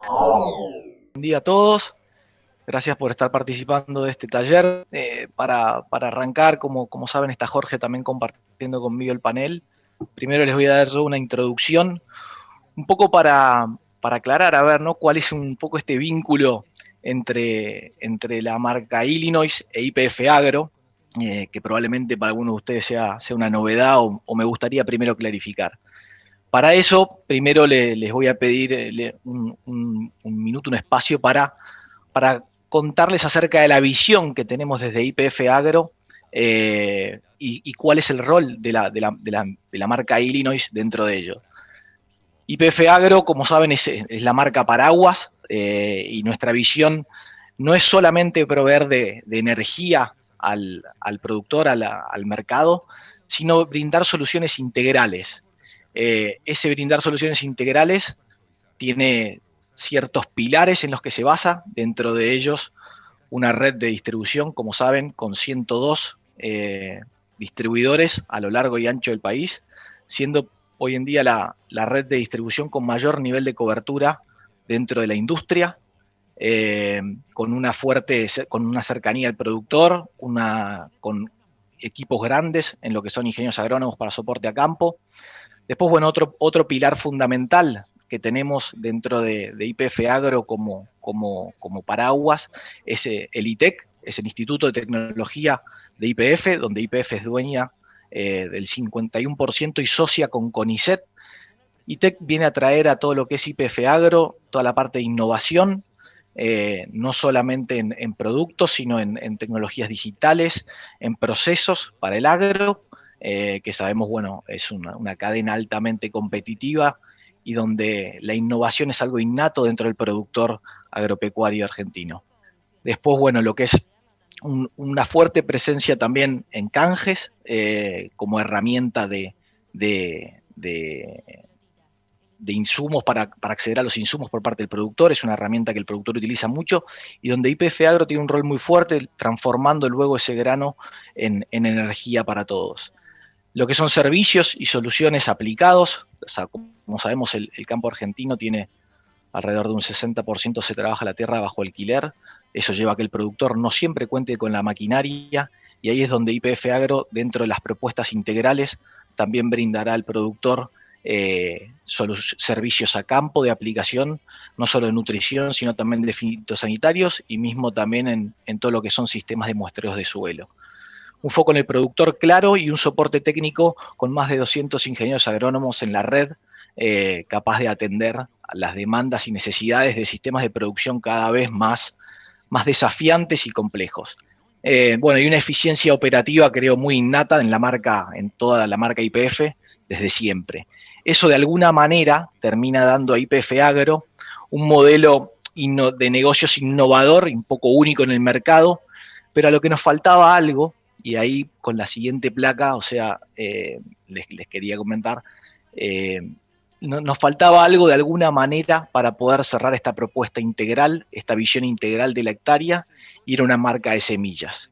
Buen día a todos, gracias por estar participando de este taller. Para arrancar, como saben, está Jorge también compartiendo conmigo el panel. Primero les voy a dar yo una introducción, un poco para aclarar, a ver, ¿no? Cuál es un poco este vínculo entre la marca Illinois e YPF Agro, que probablemente para algunos de ustedes sea una novedad o me gustaría primero clarificar. Para eso, primero les voy a pedir un minuto, un espacio para contarles acerca de la visión que tenemos desde YPF Agro y cuál es el rol de la marca Illinois dentro de ello. YPF Agro, como saben, es la marca paraguas y nuestra visión no es solamente proveer de energía al productor, al mercado, sino brindar soluciones integrales. Ese brindar soluciones integrales tiene ciertos pilares en los que se basa, dentro de ellos una red de distribución, como saben, con 102 distribuidores a lo largo y ancho del país, siendo hoy en día la red de distribución con mayor nivel de cobertura dentro de la industria, con una cercanía al productor, con equipos grandes en lo que son ingenieros agrónomos para soporte a campo. Después, bueno, otro pilar fundamental que tenemos dentro de YPF Agro como paraguas es el ITEC, es el Instituto de Tecnología de YPF, donde YPF es dueña del 51% y socia con CONICET. ITEC viene a traer a todo lo que es YPF Agro, toda la parte de innovación, no solamente en productos, sino en tecnologías digitales, en procesos para el agro, que sabemos, bueno, es una cadena altamente competitiva y donde la innovación es algo innato dentro del productor agropecuario argentino. Después, bueno, lo que es una fuerte presencia también en canjes, como herramienta de insumos para acceder a los insumos por parte del productor, es una herramienta que el productor utiliza mucho y donde YPF Agro tiene un rol muy fuerte transformando luego ese grano en energía para todos. Lo que son servicios y soluciones aplicados, o sea, como sabemos el campo argentino tiene alrededor de un 60% se trabaja la tierra bajo alquiler, eso lleva a que el productor no siempre cuente con la maquinaria y ahí es donde YPF Agro, dentro de las propuestas integrales, también brindará al productor servicios a campo de aplicación, no solo de nutrición, sino también de fitosanitarios y mismo también en todo lo que son sistemas de muestreos de suelo. Un foco en el productor claro y un soporte técnico con más de 200 ingenieros agrónomos en la red, capaz de atender a las demandas y necesidades de sistemas de producción cada vez más desafiantes y complejos. Bueno, y una eficiencia operativa, creo, muy innata en toda la marca YPF desde siempre. Eso de alguna manera termina dando a YPF Agro un modelo de negocios innovador y un poco único en el mercado, pero a lo que nos faltaba algo, y ahí con la siguiente placa, o sea, les quería comentar, nos faltaba algo de alguna manera para poder cerrar esta propuesta integral, esta visión integral de la hectárea, y era una marca de semillas.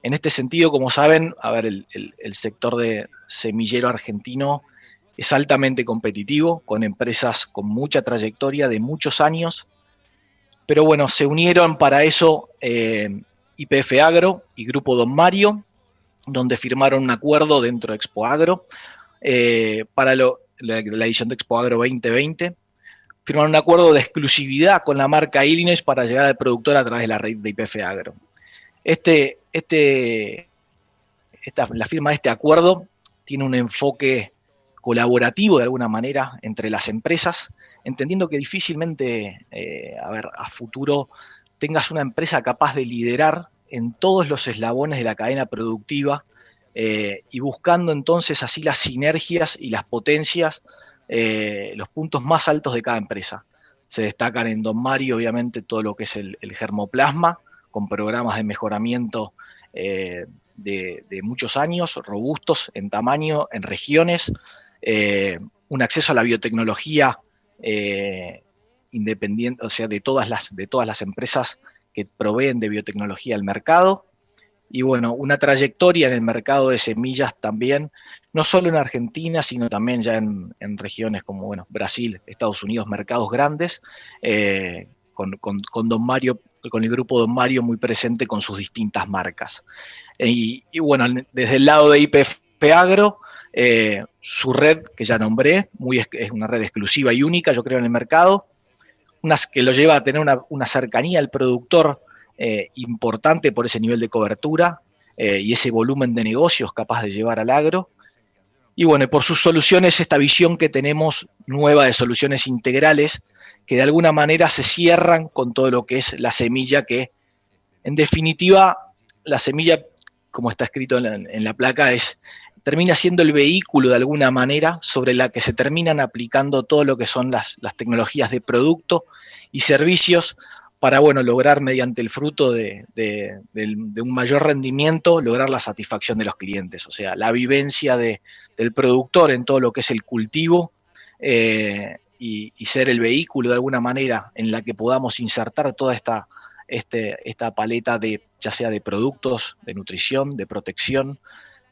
En este sentido, como saben, a ver, el sector de semillero argentino es altamente competitivo, con empresas con mucha trayectoria de muchos años, pero bueno, se unieron para eso YPF Agro y Grupo Don Mario, donde firmaron un acuerdo dentro de Expo Agro para la edición de Expo Agro 2020. Firmaron un acuerdo de exclusividad con la marca Illinois para llegar al productor a través de la red de YPF Agro. La firma de este acuerdo tiene un enfoque colaborativo de alguna manera entre las empresas, entendiendo que difícilmente, a futuro tengas una empresa capaz de liderar en todos los eslabones de la cadena productiva y buscando entonces así las sinergias y las potencias, los puntos más altos de cada empresa. Se destacan en Don Mario, obviamente, todo lo que es el germoplasma, con programas de mejoramiento de muchos años, robustos en tamaño, en regiones, un acceso a la biotecnología independiente, o sea, de todas las empresas que proveen de biotecnología al mercado, y bueno, una trayectoria en el mercado de semillas también, no solo en Argentina, sino también ya en regiones como bueno, Brasil, Estados Unidos, mercados grandes, con Don Mario, con el grupo Don Mario muy presente con sus distintas marcas. Y bueno, desde el lado de YPF Agro, su red que ya nombré, es una red exclusiva y única, yo creo, en el mercado, que lo lleva a tener una cercanía al productor importante por ese nivel de cobertura y ese volumen de negocios capaz de llevar al agro. Y bueno, por sus soluciones, esta visión que tenemos nueva de soluciones integrales, que de alguna manera se cierran con todo lo que es la semilla, que en definitiva, la semilla, como está escrito en la placa, termina siendo el vehículo de alguna manera sobre la que se terminan aplicando todo lo que son las tecnologías de producto y servicios para, bueno, lograr mediante el fruto de un mayor rendimiento, lograr la satisfacción de los clientes. O sea, la vivencia del productor en todo lo que es el cultivo y ser el vehículo de alguna manera en la que podamos insertar toda esta paleta ya sea de productos, de nutrición, de protección,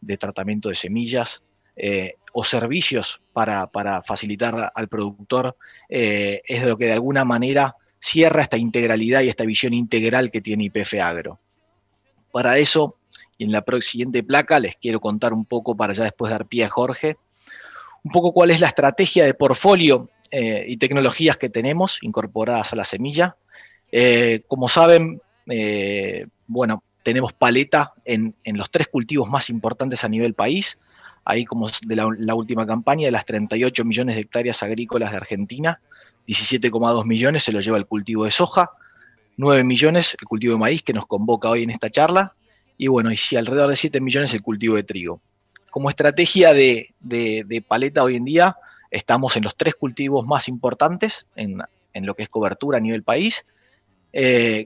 de tratamiento de semillas o servicios para facilitar al productor, es lo que de alguna manera cierra esta integralidad y esta visión integral que tiene YPF Agro. Para eso, y en la siguiente placa, les quiero contar un poco, para ya después dar pie a Jorge, un poco cuál es la estrategia de portfolio y tecnologías que tenemos incorporadas a la semilla. Como saben, bueno, tenemos paleta en los 3 cultivos más importantes a nivel país. Ahí, como de la última campaña, de las 38 millones de hectáreas agrícolas de Argentina, 17,2 millones se lo lleva el cultivo de soja, 9 millones el cultivo de maíz, que nos convoca hoy en esta charla, y bueno, y sí, alrededor de 7 millones el cultivo de trigo. Como estrategia de paleta hoy en día, estamos en los 3 cultivos más importantes en lo que es cobertura a nivel país,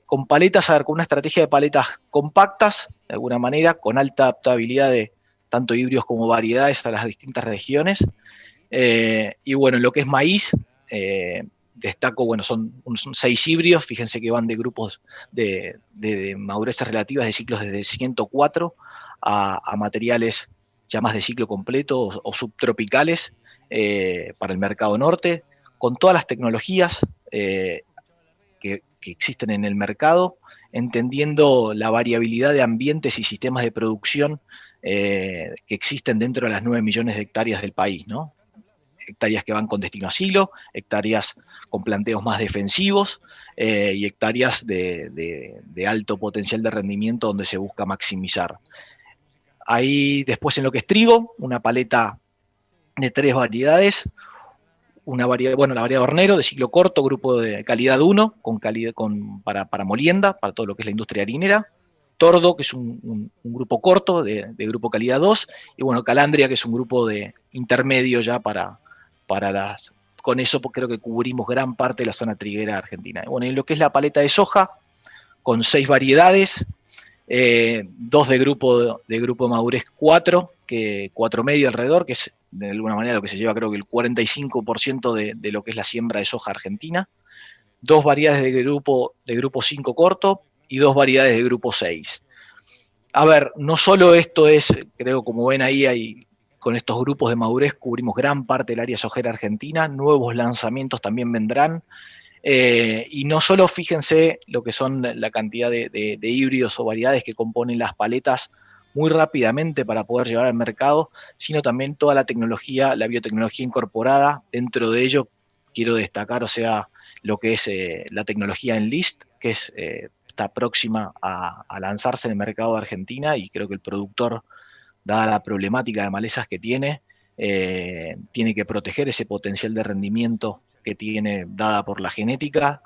con paletas, con una estrategia de paletas compactas, de alguna manera, con alta adaptabilidad de tanto híbridos como variedades a las distintas regiones. Y bueno, en lo que es maíz, destaco, bueno, son 6 híbridos, fíjense que van de grupos de madureces relativas de ciclos desde 104 a materiales ya más de ciclo completo o subtropicales para el mercado norte, con todas las tecnologías que existen en el mercado, entendiendo la variabilidad de ambientes y sistemas de producción que existen dentro de las 9 millones de hectáreas del país, ¿no? Hectáreas que van con destino a silo, hectáreas con planteos más defensivos y hectáreas de alto potencial de rendimiento donde se busca maximizar. Ahí después en lo que es trigo, una paleta de 3 variedades, una variedad, bueno, la variedad hornero de ciclo corto, grupo de calidad 1, para molienda, para todo lo que es la industria harinera, tordo, que es un grupo corto de grupo calidad 2, y bueno, calandria, que es un grupo de intermedio ya para con eso creo que cubrimos gran parte de la zona triguera argentina. Bueno, en lo que es la paleta de soja, con 6 variedades, 2 de grupo madurez 4, que 4 medio alrededor, que es de alguna manera lo que se lleva creo que el 45% de lo que es la siembra de soja argentina, 2 variedades de grupo 5 corto y 2 variedades de grupo 6. A ver, no solo esto es, creo como ven ahí, con estos grupos de madurez cubrimos gran parte del área sojera argentina, nuevos lanzamientos también vendrán, y no solo fíjense lo que son la cantidad de híbridos o variedades que componen las paletas muy rápidamente para poder llevar al mercado, sino también toda la tecnología, la biotecnología incorporada. Dentro de ello quiero destacar, o sea, lo que es la tecnología Enlist, que está próxima a lanzarse en el mercado de Argentina, y creo que el productor, dada la problemática de malezas que tiene que proteger ese potencial de rendimiento que tiene dada por la genética,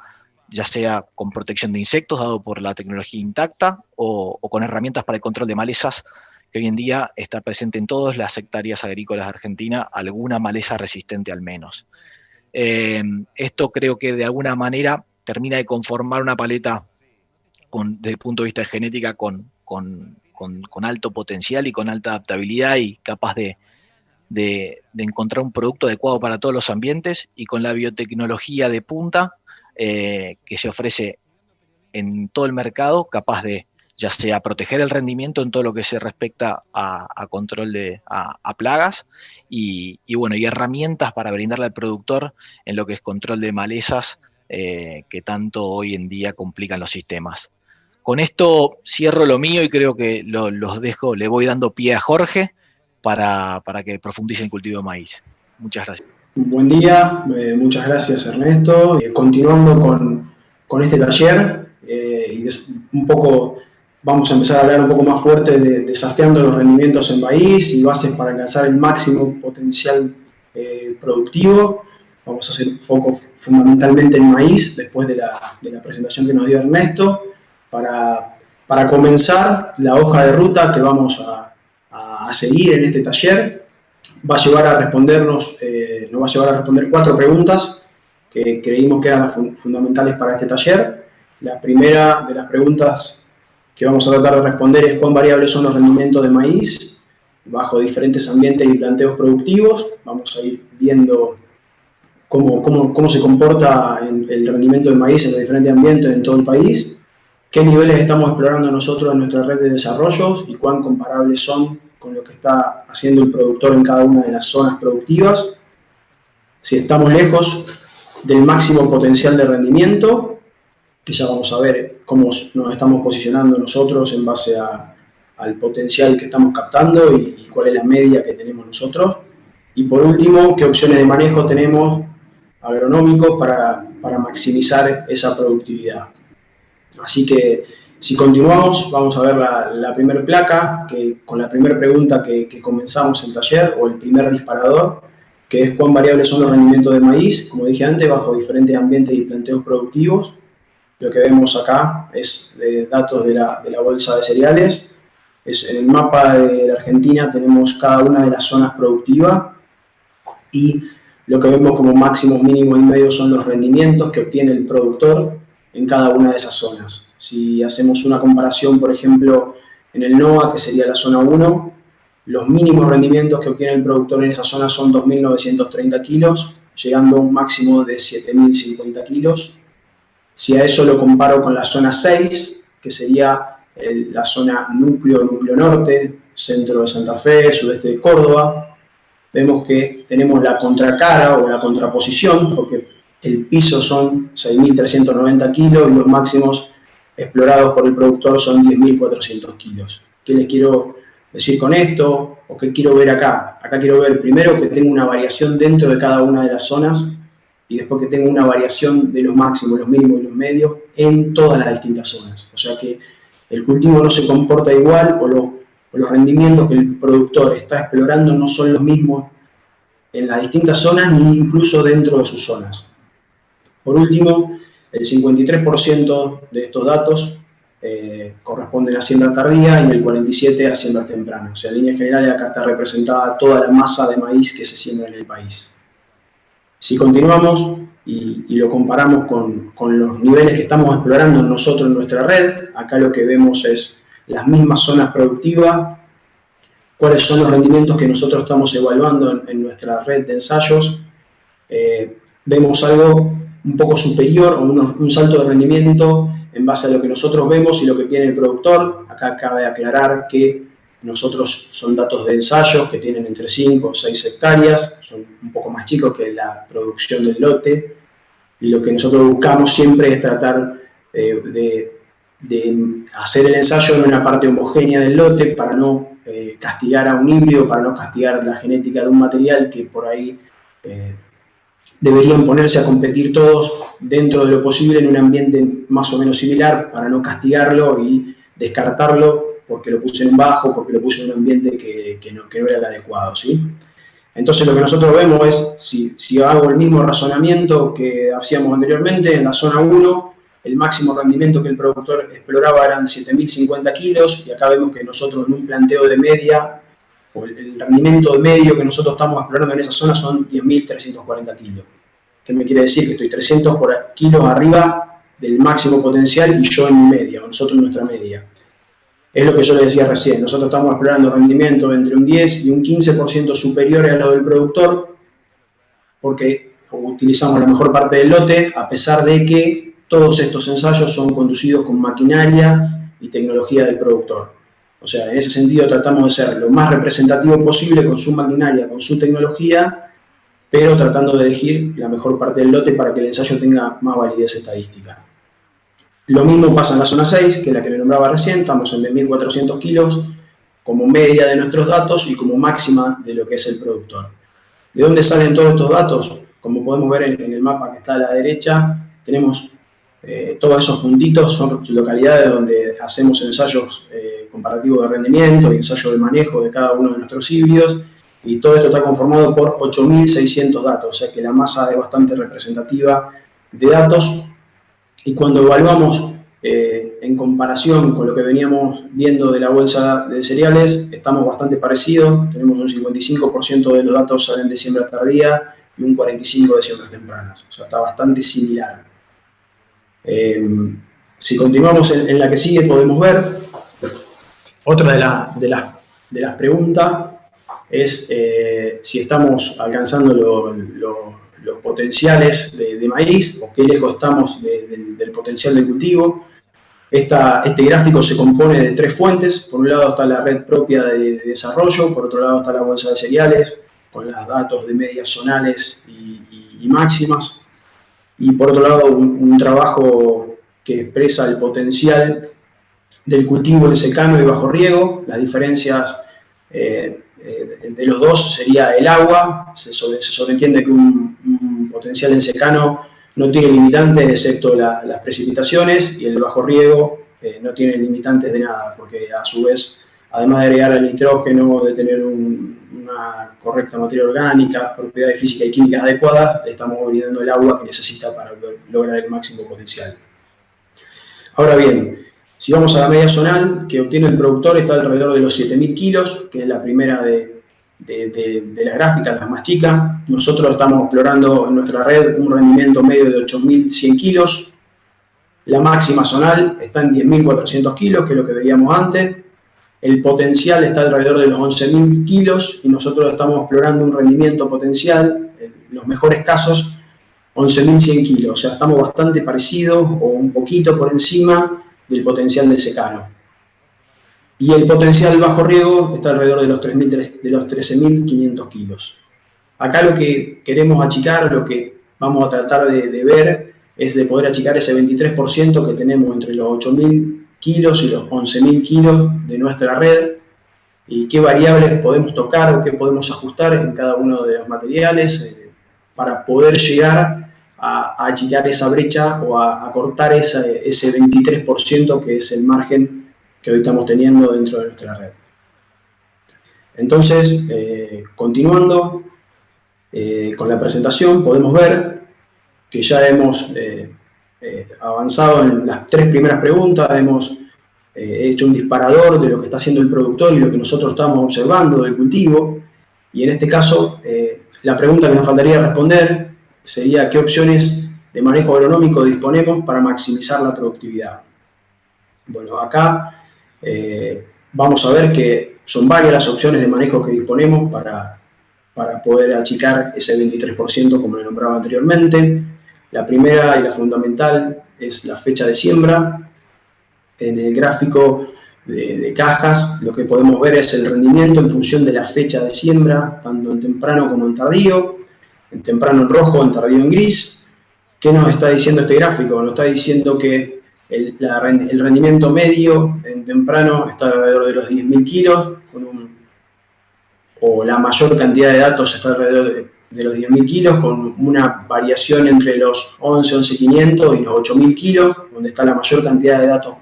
ya sea con protección de insectos, dado por la tecnología intacta, o con herramientas para el control de malezas, que hoy en día está presente en todas las hectáreas agrícolas de Argentina, alguna maleza resistente al menos. Esto creo que de alguna manera termina de conformar una paleta desde el punto de vista de genética con alto potencial y con alta adaptabilidad y capaz de encontrar un producto adecuado para todos los ambientes, y con la biotecnología de punta que se ofrece en todo el mercado, capaz de ya sea proteger el rendimiento en todo lo que se respecta a control a plagas y bueno, y herramientas para brindarle al productor en lo que es control de malezas que tanto hoy en día complican los sistemas. Con esto cierro lo mío y creo que los dejo, le voy dando pie a Jorge para que profundice en el cultivo de maíz. Muchas gracias. Buen día, muchas gracias Ernesto. Continuando con este taller, y un poco vamos a empezar a hablar un poco más fuerte de desafiando los rendimientos en maíz y bases para alcanzar el máximo potencial productivo. Vamos a hacer foco fundamentalmente en maíz, después de la presentación que nos dio Ernesto, para comenzar la hoja de ruta que vamos a seguir en este taller. Va a llevar a respondernos, nos va a llevar a responder 4 preguntas que creímos que eran las fundamentales para este taller. La primera de las preguntas que vamos a tratar de responder es cuán variables son los rendimientos de maíz bajo diferentes ambientes y planteos productivos. Vamos a ir viendo cómo se comporta el rendimiento del maíz en los diferentes ambientes en todo el país, qué niveles estamos explorando nosotros en nuestra red de desarrollos y cuán comparables son con lo que está haciendo el productor en cada una de las zonas productivas, si estamos lejos del máximo potencial de rendimiento, que ya vamos a ver cómo nos estamos posicionando nosotros en base al potencial que estamos captando y cuál es la media que tenemos nosotros, y por último, qué opciones de manejo tenemos agronómicos para maximizar esa productividad. Así que si continuamos, vamos a ver la primera placa, con la primera pregunta que comenzamos el taller, o el primer disparador, que es cuán variables son los rendimientos de maíz, como dije antes, bajo diferentes ambientes y planteos productivos. Lo que vemos acá es datos de la bolsa de cereales. En el mapa de la Argentina tenemos cada una de las zonas productivas y lo que vemos como máximos, mínimos y medios son los rendimientos que obtiene el productor en cada una de esas zonas. Si hacemos una comparación, por ejemplo, en el NOA, que sería la zona 1, los mínimos rendimientos que obtiene el productor en esa zona son 2.930 kilos, llegando a un máximo de 7.050 kilos. Si a eso lo comparo con la zona 6, que sería la zona núcleo norte, centro de Santa Fe, sudeste de Córdoba, vemos que tenemos la contracara o la contraposición, porque el piso son 6.390 kilos y los máximos explorados por el productor son 10.400 kilos. ¿Qué les quiero decir con esto? ¿O qué quiero ver acá? Acá quiero ver primero que tengo una variación dentro de cada una de las zonas y después que tengo una variación de los máximos, los mínimos y los medios en todas las distintas zonas. O sea que el cultivo no se comporta igual o los rendimientos que el productor está explorando no son los mismos en las distintas zonas ni incluso dentro de sus zonas. Por último, el 53% de estos datos corresponden a siembra tardía y el 47% a siembra temprana. O sea, en líneas generales acá está representada toda la masa de maíz que se siembra en el país. Si continuamos y lo comparamos con los niveles que estamos explorando nosotros en nuestra red, acá lo que vemos es las mismas zonas productivas, cuáles son los rendimientos que nosotros estamos evaluando en nuestra red de ensayos. Vemos algo un poco superior, o un salto de rendimiento en base a lo que nosotros vemos y lo que tiene el productor. Acá cabe aclarar que nosotros son datos de ensayos que tienen entre 5 o 6 hectáreas, son un poco más chicos que la producción del lote, y lo que nosotros buscamos siempre es tratar de hacer el ensayo en una parte homogénea del lote para no castigar a un híbrido, para no castigar la genética de un material que por ahí deberían ponerse a competir todos dentro de lo posible en un ambiente más o menos similar para no castigarlo y descartarlo porque lo puse en bajo, porque lo puse en un ambiente que no era el adecuado, ¿sí? Entonces lo que nosotros vemos es, si hago el mismo razonamiento que hacíamos anteriormente, en la zona 1, el máximo rendimiento que el productor exploraba eran 7.050 kilos, y acá vemos que nosotros en un planteo de media, o el rendimiento medio que nosotros estamos explorando en esa zona son 10.340 kilos. ¿Qué me quiere decir? Que estoy 300 kilos arriba del máximo potencial y yo en mi media, o nosotros en nuestra media. Es lo que yo les decía recién, nosotros estamos explorando rendimiento entre un 10 y un 15% superiores a lo del productor, porque utilizamos la mejor parte del lote, a pesar de que todos estos ensayos son conducidos con maquinaria y tecnología del productor. O sea, en ese sentido tratamos de ser lo más representativo posible con su maquinaria, con su tecnología, pero tratando de elegir la mejor parte del lote para que el ensayo tenga más validez estadística. Lo mismo pasa en la zona 6, que es la que me nombraba recién, estamos en 2.400 kilos como media de nuestros datos y como máxima de lo que es el productor. ¿De dónde salen todos estos datos? Como podemos ver en el mapa que está a la derecha, tenemos todos esos puntitos, son localidades donde hacemos ensayos comparativos de rendimiento y ensayos de manejo de cada uno de nuestros híbridos, y todo esto está conformado por 8.600 datos, o sea que la masa es bastante representativa de datos. Y cuando evaluamos en comparación con lo que veníamos viendo de la bolsa de cereales, estamos bastante parecidos. Tenemos un 55% de los datos salen de siembra tardía y un 45% de siembras tempranas. O sea, está bastante similar. Si continuamos en la que sigue, podemos ver otra de las preguntas es si estamos alcanzando los potenciales de maíz o qué lejos estamos del potencial del cultivo. Este gráfico se compone de 3 fuentes. Por un lado está la red propia de desarrollo, por otro lado está la bolsa de cereales, con los datos de medias zonales y máximas, y por otro lado un trabajo que expresa el potencial del cultivo en secano y bajo riego. Las diferencias de los dos sería el agua. Se sobreentiende que un potencial en secano no tiene limitantes excepto las precipitaciones, y el bajo riego no tiene limitantes de nada, porque a su vez, además de agregar el nitrógeno, de tener una correcta materia orgánica, propiedades físicas y químicas adecuadas, le estamos brindando el agua que necesita para lograr el máximo potencial. Ahora bien, si vamos a la media zonal que obtiene el productor, está alrededor de los 7.000 kilos, que es la primera de la gráfica, la más chica. Nosotros estamos explorando en nuestra red un rendimiento medio de 8.100 kilos. La máxima zonal está en 10.400 kilos, que es lo que veíamos antes. El potencial está alrededor de los 11.000 kilos y nosotros estamos explorando un rendimiento potencial, en los mejores casos, 11.100 kilos. O sea, estamos bastante parecidos o un poquito por encima del potencial de secano. Y el potencial bajo riego está alrededor de los 13.500 kilos. Acá lo que queremos achicar, lo que vamos a tratar de ver, es de poder achicar ese 23% que tenemos entre los 8.000 kilos y los 11.000 kilos de nuestra red, y qué variables podemos tocar o qué podemos ajustar en cada uno de los materiales para poder llegar a achicar esa brecha o a cortar ese 23% que es el margen que hoy estamos teniendo dentro de nuestra red. Entonces, continuando con la presentación, podemos ver que ya hemos avanzado en las 3 primeras preguntas, hemos hecho un disparador de lo que está haciendo el productor y lo que nosotros estamos observando del cultivo, y en este caso la pregunta que nos faltaría responder sería qué opciones de manejo agronómico disponemos para maximizar la productividad. Bueno, acá vamos a ver que son varias las opciones de manejo que disponemos para poder achicar ese 23%, como lo nombraba anteriormente. La primera y la fundamental es la fecha de siembra. En el gráfico de cajas lo que podemos ver es el rendimiento en función de la fecha de siembra, tanto en temprano como en tardío, en temprano en rojo, en tardío en gris. ¿Qué nos está diciendo este gráfico? Nos está diciendo que el rendimiento medio en temprano está alrededor de los 10.000 kilos, o la mayor cantidad de datos está alrededor de los 10.000 kilos, con una variación entre los 11.500 y los 8.000 kilos, donde está la mayor cantidad de datos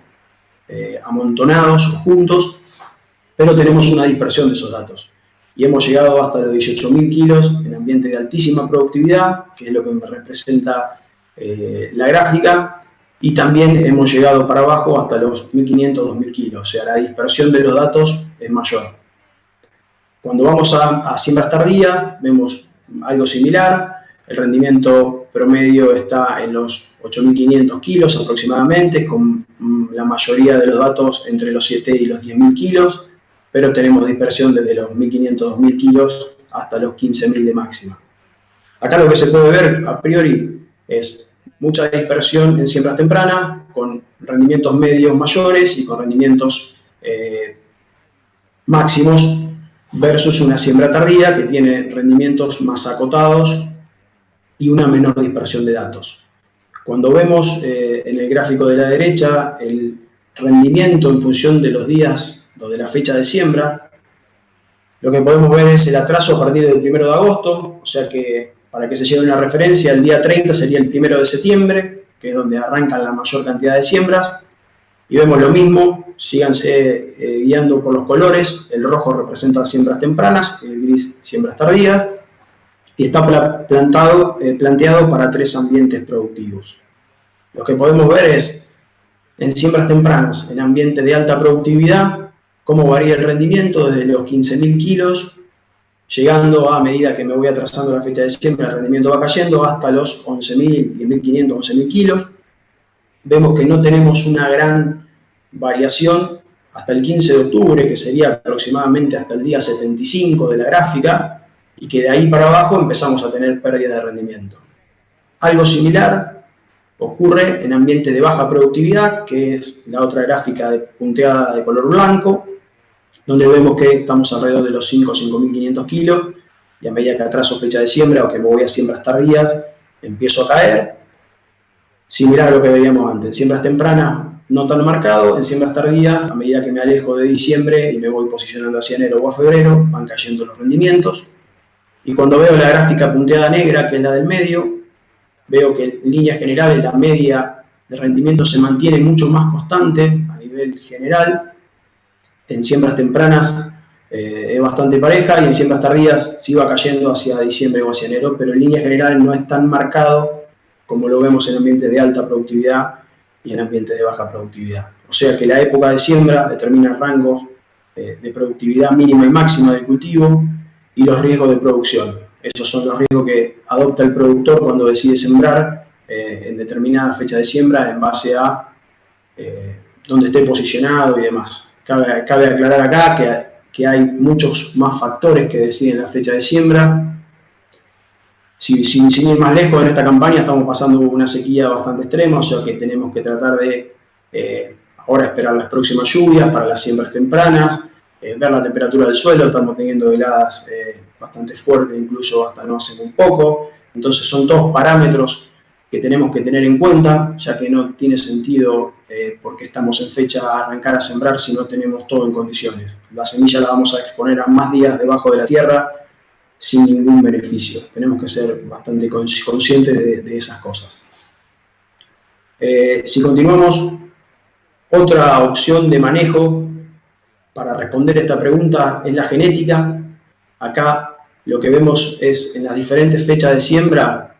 amontonados o juntos, pero tenemos una dispersión de esos datos. Y hemos llegado hasta los 18.000 kilos en ambiente de altísima productividad, que es lo que me representa la gráfica, y también hemos llegado para abajo hasta los 1.500, 2.000 kilos, o sea, la dispersión de los datos es mayor. Cuando vamos a siembras tardías, vemos algo similar. El rendimiento promedio está en los 8.500 kilos aproximadamente, con la mayoría de los datos entre los 7 y los 10.000 kilos, pero tenemos dispersión desde los 1.500, 2.000 kilos hasta los 15.000 de máxima. Acá lo que se puede ver a priori es mucha dispersión en siembras tempranas, con rendimientos medios mayores y con rendimientos máximos, versus una siembra tardía que tiene rendimientos más acotados y una menor dispersión de datos. Cuando vemos en el gráfico de la derecha el rendimiento en función de los días o de la fecha de siembra, lo que podemos ver es el atraso a partir del 1 de agosto, o sea que para que se lleve una referencia, el día 30 sería el 1 de septiembre, que es donde arrancan la mayor cantidad de siembras, y vemos lo mismo, síganse guiando por los colores, el rojo representa siembras tempranas, el gris siembras tardías, y está planteado para 3 ambientes productivos. Lo que podemos ver es, en siembras tempranas, en ambiente de alta productividad, cómo varía el rendimiento desde los 15.000 kilos, llegando a medida que me voy atrasando la fecha de siembra, el rendimiento va cayendo hasta los 11.000, 10.500, 11.000 kilos. Vemos que no tenemos una gran variación hasta el 15 de octubre, que sería aproximadamente hasta el día 75 de la gráfica, y que de ahí para abajo empezamos a tener pérdida de rendimiento. Algo similar ocurre en ambiente de baja productividad, que es la otra gráfica punteada de color blanco, donde vemos que estamos alrededor de los 5.500 kilos, y a medida que atraso fecha de siembra o que me voy a siembras tardías, empiezo a caer. Similar a lo que veíamos antes, en siembras tempranas no tan marcado, en siembras tardías, a medida que me alejo de diciembre y me voy posicionando hacia enero o a febrero, van cayendo los rendimientos. Y cuando veo la gráfica punteada negra, que es la del medio, veo que en líneas generales la media de rendimiento se mantiene mucho más constante a nivel general. En siembras tempranas es bastante pareja y en siembras tardías sí va cayendo hacia diciembre o hacia enero, pero en líneas generales no es tan marcado como lo vemos en ambientes de alta productividad y en ambientes de baja productividad. O sea que la época de siembra determina rangos de productividad mínima y máxima del cultivo y los riesgos de producción. Esos son los riesgos que adopta el productor cuando decide sembrar en determinada fecha de siembra en base a dónde esté posicionado y demás. Cabe aclarar acá que hay muchos más factores que deciden la fecha de siembra. Sin ir más lejos, en esta campaña estamos pasando una sequía bastante extrema, o sea que tenemos que tratar de ahora esperar las próximas lluvias para las siembras tempranas, ver la temperatura del suelo, estamos teniendo heladas bastante fuertes, incluso hasta no hace muy poco. Entonces son todos parámetros que tenemos que tener en cuenta, ya que no tiene sentido, porque estamos en fecha a arrancar a sembrar si no tenemos todo en condiciones. La semilla la vamos a exponer a más días debajo de la tierra sin ningún beneficio. Tenemos que ser bastante conscientes de esas cosas. Si continuamos, otra opción de manejo para responder esta pregunta es la genética. Acá lo que vemos es en las diferentes fechas de siembra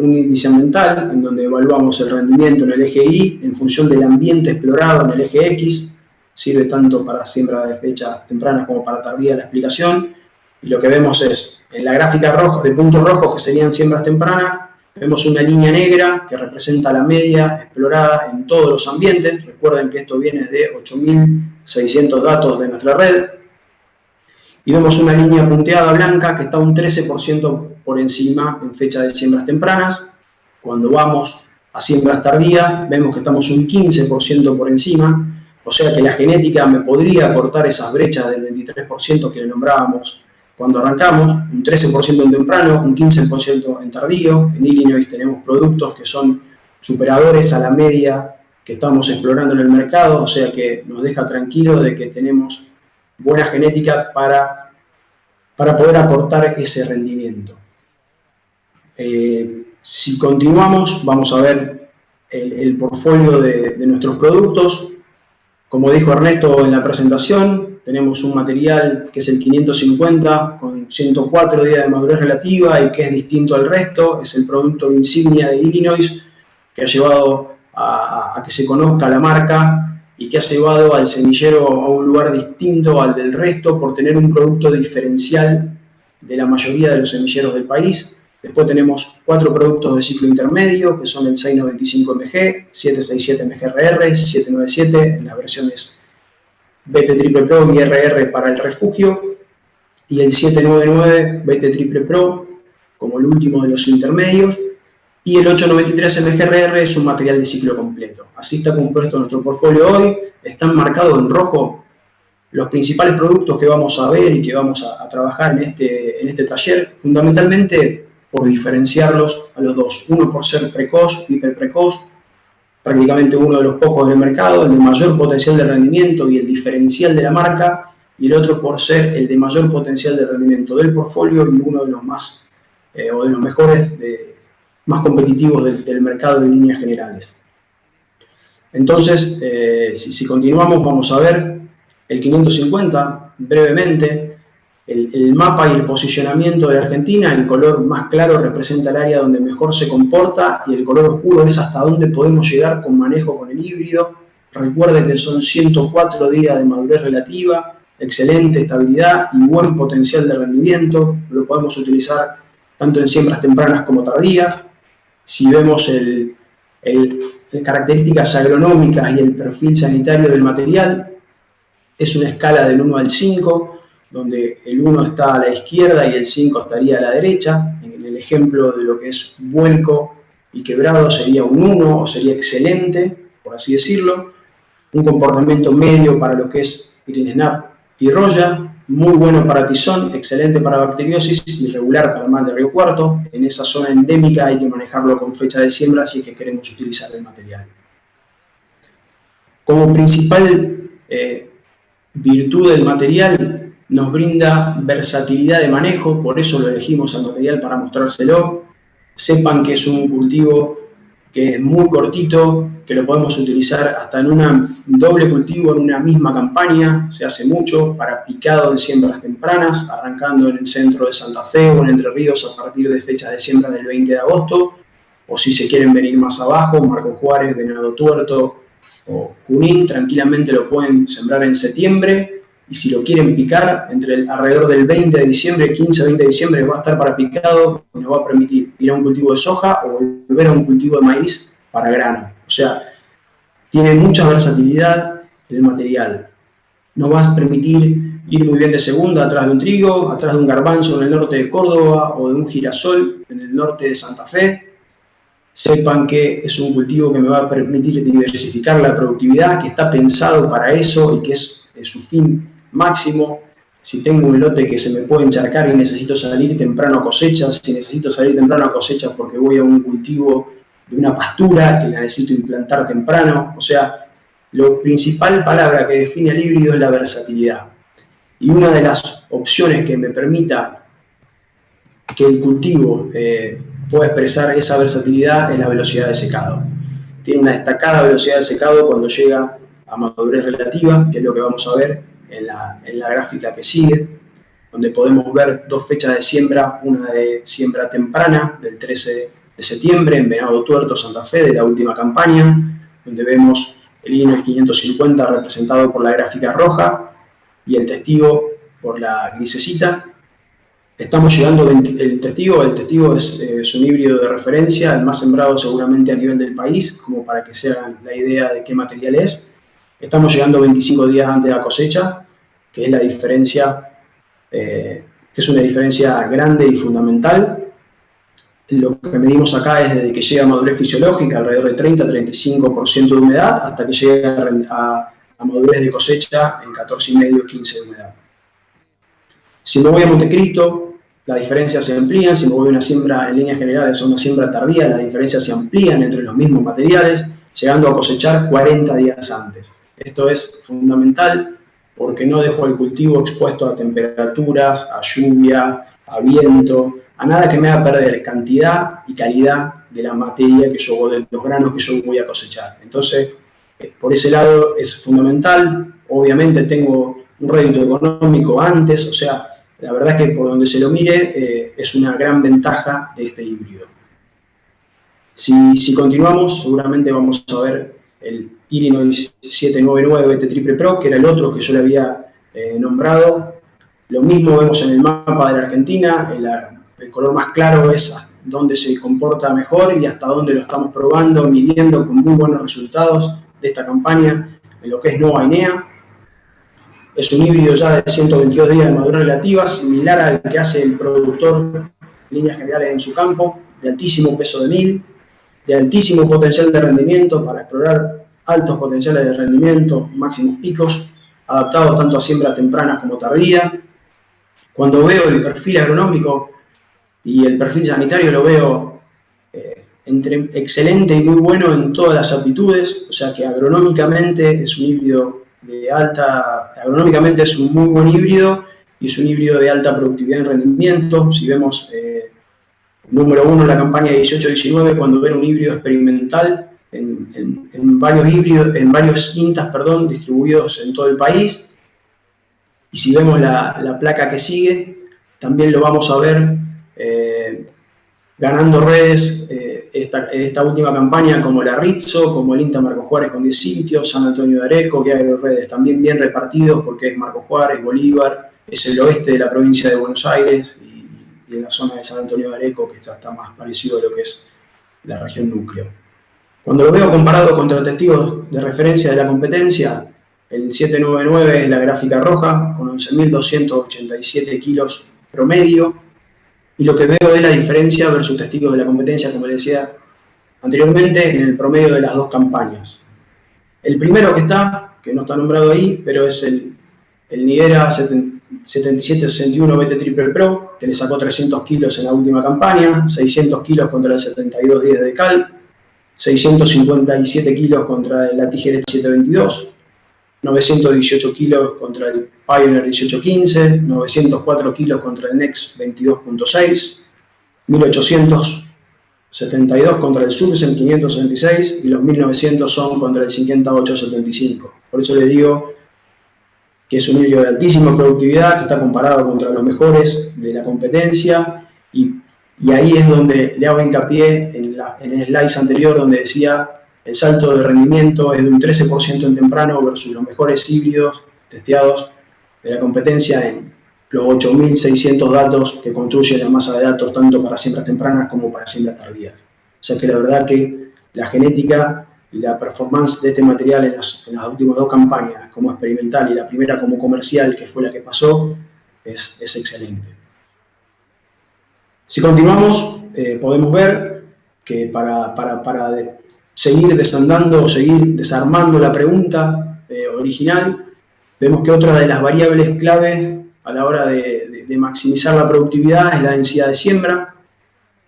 un índice ambiental en donde evaluamos el rendimiento en el eje Y en función del ambiente explorado en el eje X. Sirve tanto para siembra de fechas tempranas como para tardía la explicación. Y lo que vemos es, en la gráfica roja, de puntos rojos que serían siembras tempranas, vemos una línea negra que representa la media explorada en todos los ambientes. Recuerden que esto viene de 8.600 datos de nuestra red. Y vemos una línea punteada blanca que está un 13% por encima en fecha de siembras tempranas. Cuando vamos a siembras tardías, vemos que estamos un 15% por encima. O sea que la genética me podría cortar esas brechas del 23% que le nombrábamos cuando arrancamos, un 13% en temprano, un 15% en tardío. En Illinois tenemos productos que son superadores a la media que estamos explorando en el mercado, o sea que nos deja tranquilo de que tenemos buena genética para poder aportar ese rendimiento. Si continuamos, vamos a ver el portfolio de nuestros productos. Como dijo Ernesto en la presentación, tenemos un material que es el 550 con 104 días de madurez relativa y que es distinto al resto. Es el producto insignia de Illinois que ha llevado a que se conozca la marca y que ha llevado al semillero a un lugar distinto al del resto por tener un producto diferencial de la mayoría de los semilleros del país. Después tenemos 4 productos de ciclo intermedio, que son el 695mg, 767mgRR, 797 en las versiones BT Triple Pro y RR para el refugio, y el 799 BT Triple Pro como el último de los intermedios. Y el 893 MGRR es un material de ciclo completo. Así está compuesto nuestro portfolio hoy. Están marcados en rojo los principales productos que vamos a ver y que vamos a trabajar en este taller, fundamentalmente por diferenciarlos a los dos. Uno por ser precoz, hiperprecoz, prácticamente uno de los pocos del mercado, el de mayor potencial de rendimiento y el diferencial de la marca, y el otro por ser el de mayor potencial de rendimiento del portfolio y uno de los más, o de los mejores, más competitivos del mercado en líneas generales. Entonces, si continuamos, vamos a ver el 550, brevemente, el mapa y el posicionamiento de la Argentina. El color más claro representa el área donde mejor se comporta y el color oscuro es hasta dónde podemos llegar con manejo con el híbrido. Recuerden que son 104 días de madurez relativa, excelente estabilidad y buen potencial de rendimiento. Lo podemos utilizar tanto en siembras tempranas como tardías. Si vemos las características agronómicas y el perfil sanitario del material, es una escala del 1 al 5, donde el 1 está a la izquierda y el 5 estaría a la derecha. En el ejemplo de lo que es vuelco y quebrado sería un 1 o sería excelente, por así decirlo. Un comportamiento medio para lo que es green snap y roya, muy bueno para tizón, excelente para bacteriosis y regular para mal de río cuarto. En esa zona endémica hay que manejarlo con fecha de siembra si es que queremos utilizar el material. Como principal virtud del material, nos brinda versatilidad de manejo, por eso lo elegimos al material para mostrárselo. Sepan que es un cultivo que es muy cortito, que lo podemos utilizar hasta en un doble cultivo en una misma campaña. Se hace mucho para picado en siembras tempranas, arrancando en el centro de Santa Fe o en Entre Ríos a partir de fechas de siembra del 20 de agosto, o si se quieren venir más abajo, Marco Juárez, Venado Tuerto o Junín, tranquilamente lo pueden sembrar en septiembre, y si lo quieren picar alrededor del 20 de diciembre, 15-20 de diciembre, va a estar para picado y nos va a permitir ir a un cultivo de soja o volver a un cultivo de maíz para grano. O sea, tiene mucha versatilidad el material. Nos va a permitir ir muy bien de segunda atrás de un trigo, atrás de un garbanzo en el norte de Córdoba o de un girasol en el norte de Santa Fe. Sepan que es un cultivo que me va a permitir diversificar la productividad, que está pensado para eso y que es su fin máximo. Si tengo un lote que se me puede encharcar y necesito salir temprano a cosecha, si necesito salir temprano a cosecha porque voy a un cultivo de una pastura que la necesito implantar temprano, o sea, la principal palabra que define el híbrido es la versatilidad. Y una de las opciones que me permita que el cultivo pueda expresar esa versatilidad es la velocidad de secado. Tiene una destacada velocidad de secado cuando llega a madurez relativa, que es lo que vamos a ver en la gráfica que sigue, donde podemos ver dos fechas de siembra, una de siembra temprana, del 13 de septiembre, en Venado Tuerto, Santa Fe, de la última campaña, donde vemos el Illinois 550 representado por la gráfica roja y el testigo por la grisecita. Estamos llegando, el testigo es un híbrido de referencia, el más sembrado seguramente a nivel del país, como para que se hagan la idea de qué material es. Estamos llegando 25 días antes de la cosecha, que es la diferencia, que es una diferencia grande y fundamental. Lo que medimos acá es desde que llega a madurez fisiológica, alrededor de 30-35% de humedad, hasta que llega a madurez de cosecha en 14,5-15% de humedad. Si me voy a Montecristo, las diferencias se amplían. Si me voy a una siembra en líneas generales a una siembra tardía, las diferencias se amplían entre los mismos materiales, llegando a cosechar 40 días antes. Esto es fundamental porque no dejo el cultivo expuesto a temperaturas, a lluvia, a viento, a nada que me haga perder cantidad y calidad de la materia de los granos que yo voy a cosechar. Entonces, por ese lado es fundamental. Obviamente tengo un rédito económico antes, o sea, la verdad que por donde se lo mire es una gran ventaja de este híbrido. Si continuamos, seguramente vamos a ver el Illinois 799 BT Triple Pro, que era el otro que yo le había nombrado. Lo mismo vemos en el mapa de la Argentina, el color más claro es dónde se comporta mejor y hasta dónde lo estamos probando, midiendo con muy buenos resultados de esta campaña en lo que es Nova Inea. Es un híbrido ya de 122 días de madurez relativa, similar al que hace el productor en líneas generales en su campo, de altísimo peso de mil, de altísimo potencial de rendimiento para explorar altos potenciales de rendimiento, máximos picos, adaptados tanto a siembra temprana como tardía. Cuando veo el perfil agronómico y el perfil sanitario, lo veo entre excelente y muy bueno en todas las aptitudes, o sea que agronómicamente es un híbrido agronómicamente es un muy buen híbrido y es un híbrido de alta productividad en rendimiento. Si vemos número 1 en la campaña 18-19, cuando era un híbrido experimental en varios INTAs, distribuidos en todo el país. Y si vemos la placa que sigue, también lo vamos a ver ganando redes esta última campaña, como la Rizzo, como el INTA Marcos Juárez con 10 sitios, San Antonio de Areco, que hay redes también bien repartidos, porque es Marcos Juárez, Bolívar, es el oeste de la provincia de Buenos Aires y en la zona de San Antonio de Areco, que está más parecido a lo que es la región núcleo. Cuando lo veo comparado contra testigos de referencia de la competencia, el 799 es la gráfica roja, con 11.287 kilos promedio, y lo que veo es la diferencia versus testigos de la competencia, como les decía anteriormente, en el promedio de las dos campañas. El primero que no está nombrado ahí, pero es el Nidera 7761 BT Triple Pro, que le sacó 300 kilos en la última campaña, 600 kilos contra el 7210 de Cal, 657 kilos contra el Tiger 722, 918 kilos contra el Pioneer 1815, 904 kilos contra el Nex 22.6, 1872 contra el Subsen 576 y los 1900 son contra el 5875. Por eso les digo que es un híbrido de altísima productividad, que está comparado contra los mejores de la competencia, y ahí es donde le hago hincapié en el slide anterior, donde decía el salto de rendimiento es de un 13% en temprano versus los mejores híbridos testeados de la competencia en los 8.600 datos que construye la masa de datos tanto para siembras tempranas como para siembras tardías. O sea que la verdad que la genética y la performance de este material en las últimas dos campañas, como experimental y la primera como comercial, que fue la que pasó, es excelente. Si continuamos, podemos ver que para seguir desandando o seguir desarmando la pregunta original, vemos que otra de las variables claves a la hora de maximizar la productividad es la densidad de siembra.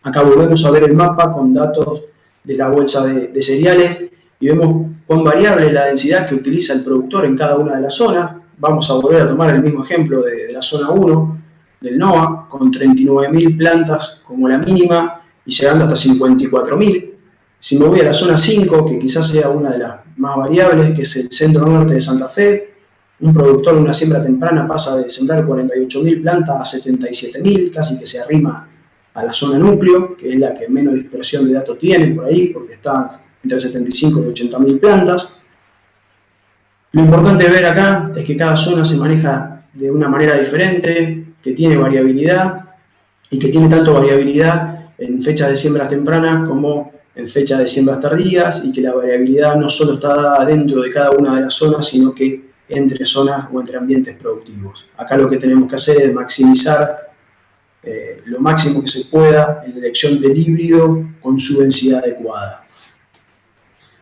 Acá volvemos a ver el mapa con datos de la bolsa de cereales y vemos cuán variable es la densidad que utiliza el productor en cada una de las zonas. Vamos a volver a tomar el mismo ejemplo de la zona 1 del NOA, con 39.000 plantas como la mínima y llegando hasta 54.000. Si me voy a la zona 5, que quizás sea una de las más variables, que es el centro norte de Santa Fe, un productor de una siembra temprana pasa de sembrar 48.000 plantas a 77.000, casi que se arrima a la zona núcleo, que es la que menos dispersión de datos tiene por ahí, porque está entre 75 y 80.000 plantas. Lo importante de ver acá es que cada zona se maneja de una manera diferente, que tiene variabilidad, y que tiene tanto variabilidad en fechas de siembras tempranas como en fechas de siembras tardías, y que la variabilidad no solo está dada dentro de cada una de las zonas, sino que entre zonas o entre ambientes productivos. Acá lo que tenemos que hacer es maximizar lo máximo que se pueda en la elección del híbrido con su densidad adecuada.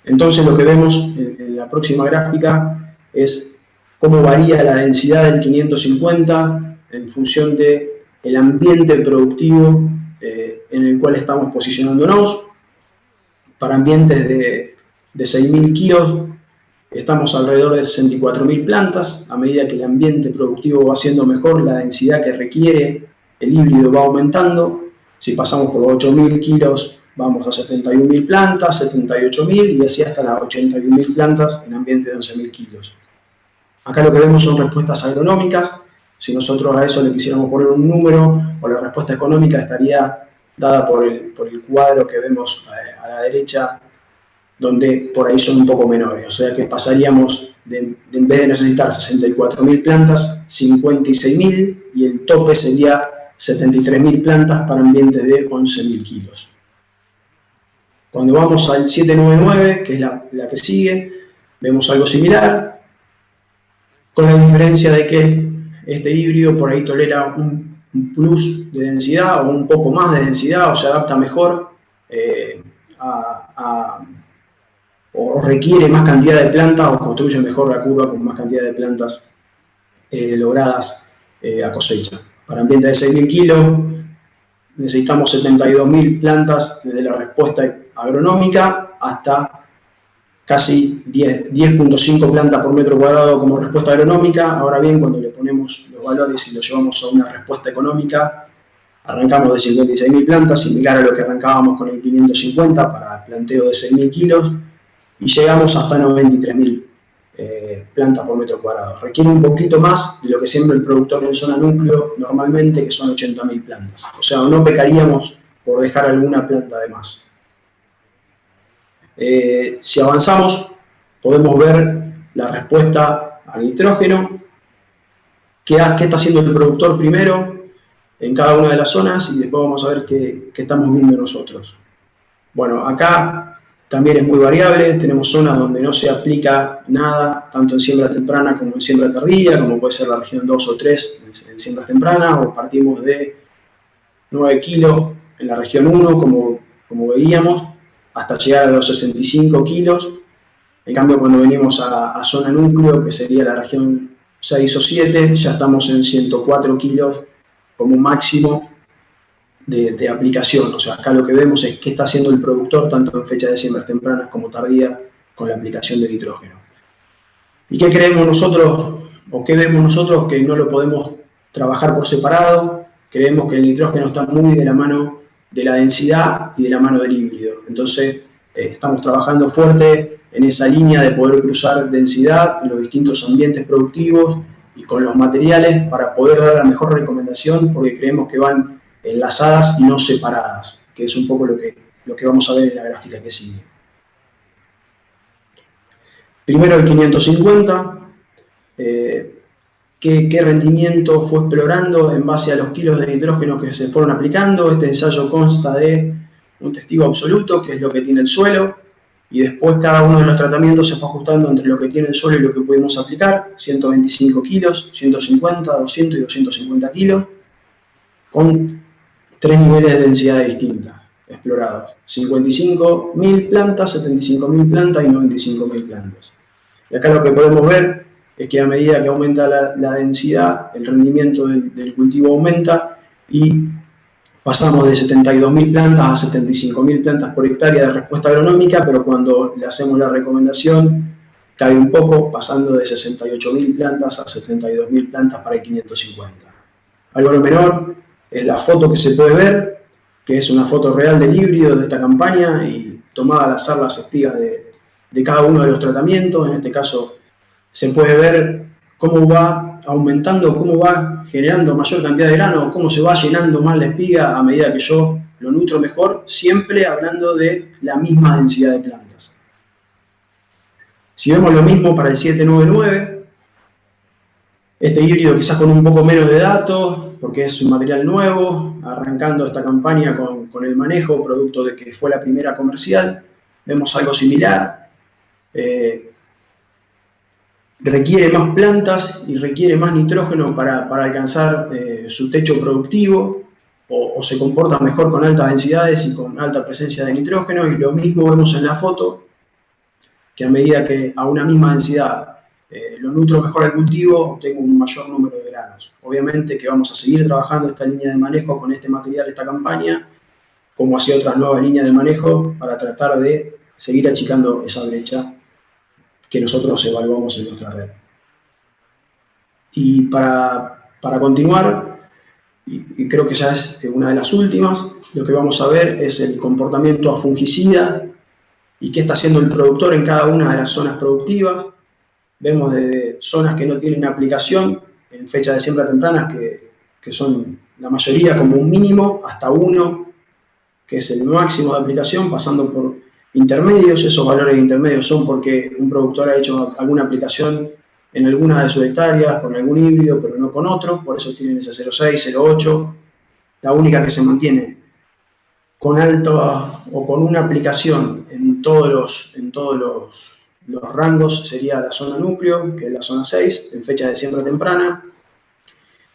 Entonces lo que vemos en la próxima gráfica es cómo varía la densidad del 550 en función del ambiente productivo en el cual estamos posicionándonos. Para ambientes de 6.000 kilos estamos alrededor de 64.000 plantas. A medida que el ambiente productivo va siendo mejor, la densidad que requiere el híbrido va aumentando. Si pasamos por los 8.000 kilos, vamos a 71.000 plantas, 78.000 y así hasta las 81.000 plantas en ambientes de 11.000 kilos. Acá lo que vemos son respuestas agronómicas. Si nosotros a eso le quisiéramos poner un número, o la respuesta económica estaría dada por el cuadro que vemos a la derecha, donde por ahí son un poco menores. O sea que pasaríamos en vez de necesitar 64.000 plantas, 56.000, y el tope sería 73.000 plantas para ambientes de 11.000 kilos. Cuando vamos al 799, que es la que sigue, vemos algo similar, con la diferencia de que este híbrido por ahí tolera un plus de densidad o un poco más de densidad, o se adapta mejor o requiere más cantidad de plantas o construye mejor la curva con más cantidad de plantas logradas a cosecha. Para ambientes de 6.000 kilos necesitamos 72.000 plantas desde la respuesta agronómica hasta casi 10.5 plantas por metro cuadrado como respuesta agronómica. Ahora bien, cuando le ponemos los valores y los llevamos a una respuesta económica, arrancamos de 56.000 plantas, similar a lo que arrancábamos con el 550 para planteo de 6.000 kilos, y llegamos hasta 93.000 plantas por metro cuadrado. Requiere un poquito más de lo que siembra el productor en zona núcleo normalmente, que son 80.000 plantas. O sea, no pecaríamos por dejar alguna planta de más. Si avanzamos, podemos ver la respuesta al nitrógeno. ¿Qué está haciendo el productor primero en cada una de las zonas? Y después vamos a ver qué estamos viendo nosotros. Bueno, acá también es muy variable. Tenemos zonas donde no se aplica nada, tanto en siembra temprana como en siembra tardía, como puede ser la región 2 o 3 en siembra temprana, o partimos de 9 kilos en la región 1, como veíamos, hasta llegar a los 65 kilos. En cambio, cuando venimos a zona núcleo, que sería la región 6 o 7, ya estamos en 104 kilos como máximo de aplicación. O sea, acá lo que vemos es qué está haciendo el productor, tanto en fecha de siembras tempranas como tardía, con la aplicación de nitrógeno. ¿Y qué creemos nosotros, o qué vemos nosotros que no lo podemos trabajar por separado? Creemos que el nitrógeno está muy de la mano de la densidad y de la mano del híbrido. Entonces, estamos trabajando fuerte en esa línea de poder cruzar densidad en los distintos ambientes productivos y con los materiales para poder dar la mejor recomendación, porque creemos que van enlazadas y no separadas, que es un poco lo que vamos a ver en la gráfica que sigue. Primero el 550. ¿Qué rendimiento fue explorando en base a los kilos de nitrógeno que se fueron aplicando? Este ensayo consta de un testigo absoluto, que es lo que tiene el suelo, y después cada uno de los tratamientos se fue ajustando entre lo que tiene el suelo y lo que pudimos aplicar: 125 kilos, 150, 200 y 250 kilos, con 3 niveles de densidad distintas explorados: 55.000 plantas, 75.000 plantas y 95.000 plantas. Y acá lo que podemos ver es que a medida que aumenta la densidad, el rendimiento del cultivo aumenta, y pasamos de 72.000 plantas a 75.000 plantas por hectárea de respuesta agronómica, pero cuando le hacemos la recomendación cae un poco, pasando de 68.000 plantas a 72.000 plantas para el 550. Algo no menor es la foto que se puede ver, que es una foto real del híbrido de esta campaña y tomada al azar las espigas de cada uno de los tratamientos. En este caso se puede ver cómo va aumentando, cómo va generando mayor cantidad de grano, cómo se va llenando más la espiga a medida que yo lo nutro mejor, siempre hablando de la misma densidad de plantas. Si vemos lo mismo para el 799, este híbrido quizás con un poco menos de datos, porque es un material nuevo, arrancando esta campaña con el manejo, producto de que fue la primera comercial, vemos algo similar. Requiere más plantas y requiere más nitrógeno para alcanzar su techo productivo, o se comporta mejor con altas densidades y con alta presencia de nitrógeno, y lo mismo vemos en la foto, que a medida que a una misma densidad lo nutro mejor al cultivo, obtengo un mayor número de granos. Obviamente que vamos a seguir trabajando esta línea de manejo con este material, esta campaña, como hacia otras nuevas líneas de manejo, para tratar de seguir achicando esa brecha que nosotros evaluamos en nuestra red. Y para continuar, y creo que ya es una de las últimas, lo que vamos a ver es el comportamiento a fungicida y qué está haciendo el productor en cada una de las zonas productivas. Vemos desde zonas que no tienen aplicación en fecha de siembra temprana, que son la mayoría como un mínimo, hasta 1, que es el máximo de aplicación, pasando por intermedios. Esos valores intermedios son porque un productor ha hecho alguna aplicación en alguna de sus hectáreas con algún híbrido, pero no con otro, por eso tienen ese 0,6, 0,8. La única que se mantiene con alta o con una aplicación en todos los rangos sería la zona núcleo, que es la zona 6, en fecha de siembra temprana,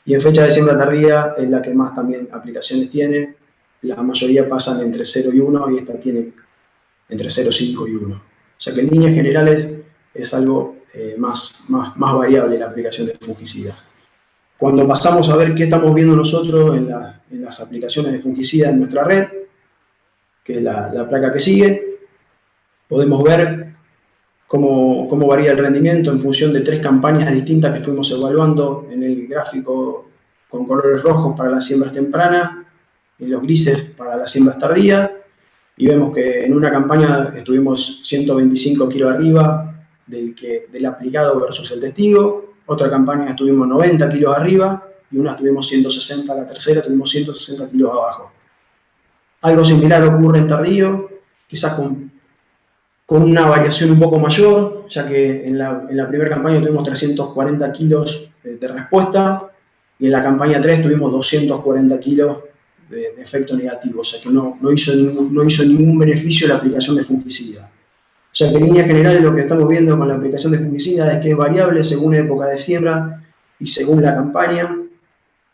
y en fecha de siembra tardía es la que más también aplicaciones tiene. La mayoría pasan entre 0 y 1, y esta tiene entre 0,5 y 1. O sea que en líneas generales es algo más variable la aplicación de fungicidas. Cuando pasamos a ver qué estamos viendo nosotros en las aplicaciones de fungicida en nuestra red, que es la placa que sigue, podemos ver cómo varía el rendimiento en función de 3 campañas distintas que fuimos evaluando en el gráfico con colores rojos para las siembras tempranas y los grises para las siembras tardías. Y vemos que en una campaña estuvimos 125 kilos arriba del aplicado versus el testigo, otra campaña estuvimos 90 kilos arriba y una estuvimos 160, la tercera estuvimos 160 kilos abajo. Algo similar ocurre en tardío, quizás con una variación un poco mayor, ya que en la primera campaña tuvimos 340 kilos de respuesta y en la campaña 3 tuvimos 240 kilos de efecto negativo, o sea que no hizo ningún beneficio la aplicación de fungicida. O sea que en líneas generales lo que estamos viendo con la aplicación de fungicida es que es variable según la época de siembra y según la campaña.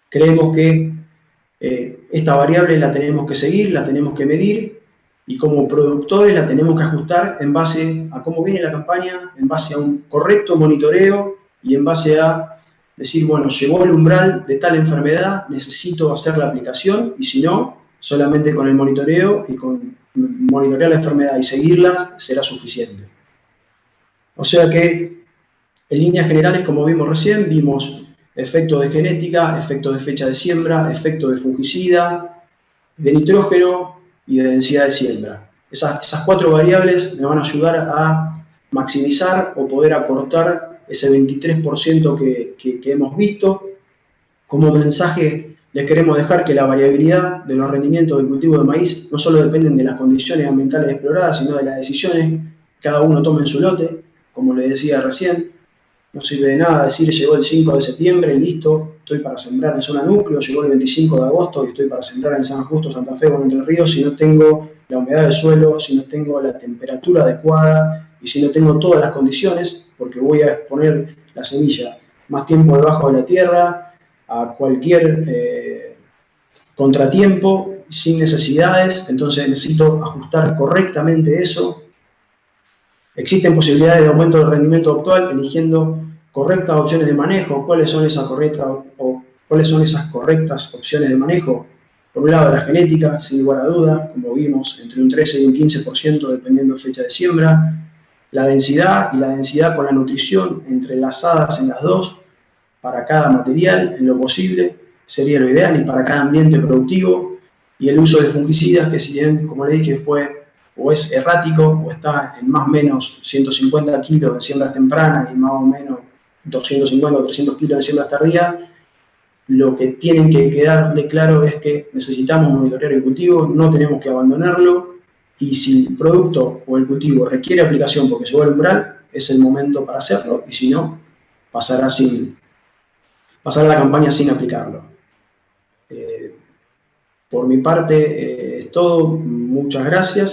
Creemos que esta variable la tenemos que seguir, la tenemos que medir y como productores la tenemos que ajustar en base a cómo viene la campaña, en base a un correcto monitoreo y en base a decir, bueno, llegó el umbral de tal enfermedad, necesito hacer la aplicación y si no, solamente con el monitoreo y con monitorear la enfermedad y seguirla será suficiente. O sea que en líneas generales, como vimos recién, vimos efecto de genética, efecto de fecha de siembra, efecto de fungicida, de nitrógeno y de densidad de siembra. Esas 4 variables me van a ayudar a maximizar o poder acortar ese 23% que hemos visto. Como mensaje les queremos dejar que la variabilidad de los rendimientos del cultivo de maíz no solo dependen de las condiciones ambientales exploradas, sino de las decisiones que cada uno tome en su lote. Como les decía recién, no sirve de nada decir llegó el 5 de septiembre, listo, estoy para sembrar en zona núcleo, llegó el 25 de agosto y estoy para sembrar en San Justo, Santa Fe o Entre Ríos si no tengo la humedad del suelo, si no tengo la temperatura adecuada y si no tengo todas las condiciones, porque voy a exponer la semilla más tiempo debajo de la tierra, a cualquier contratiempo, sin necesidades, entonces necesito ajustar correctamente eso. Existen posibilidades de aumento del rendimiento actual eligiendo correctas opciones de manejo. ¿Cuáles son esas correctas opciones de manejo? Por un lado, la genética, sin lugar a duda, como vimos, entre un 13 y un 15% dependiendo de fecha de siembra. La densidad y la densidad con la nutrición entrelazadas en las dos para cada material, en lo posible, sería lo ideal y para cada ambiente productivo. Y el uso de fungicidas, que si bien, como le dije, o es errático o está en más o menos 150 kilos de siembras tempranas y más o menos 250 o 300 kilos de siembras tardías, lo que tienen que quedarle claro es que necesitamos monitorear el cultivo, no tenemos que abandonarlo y si el producto o el cultivo requiere aplicación porque llegó al umbral, es el momento para hacerlo y si no, pasará la campaña sin aplicarlo. Por mi parte es todo, muchas gracias.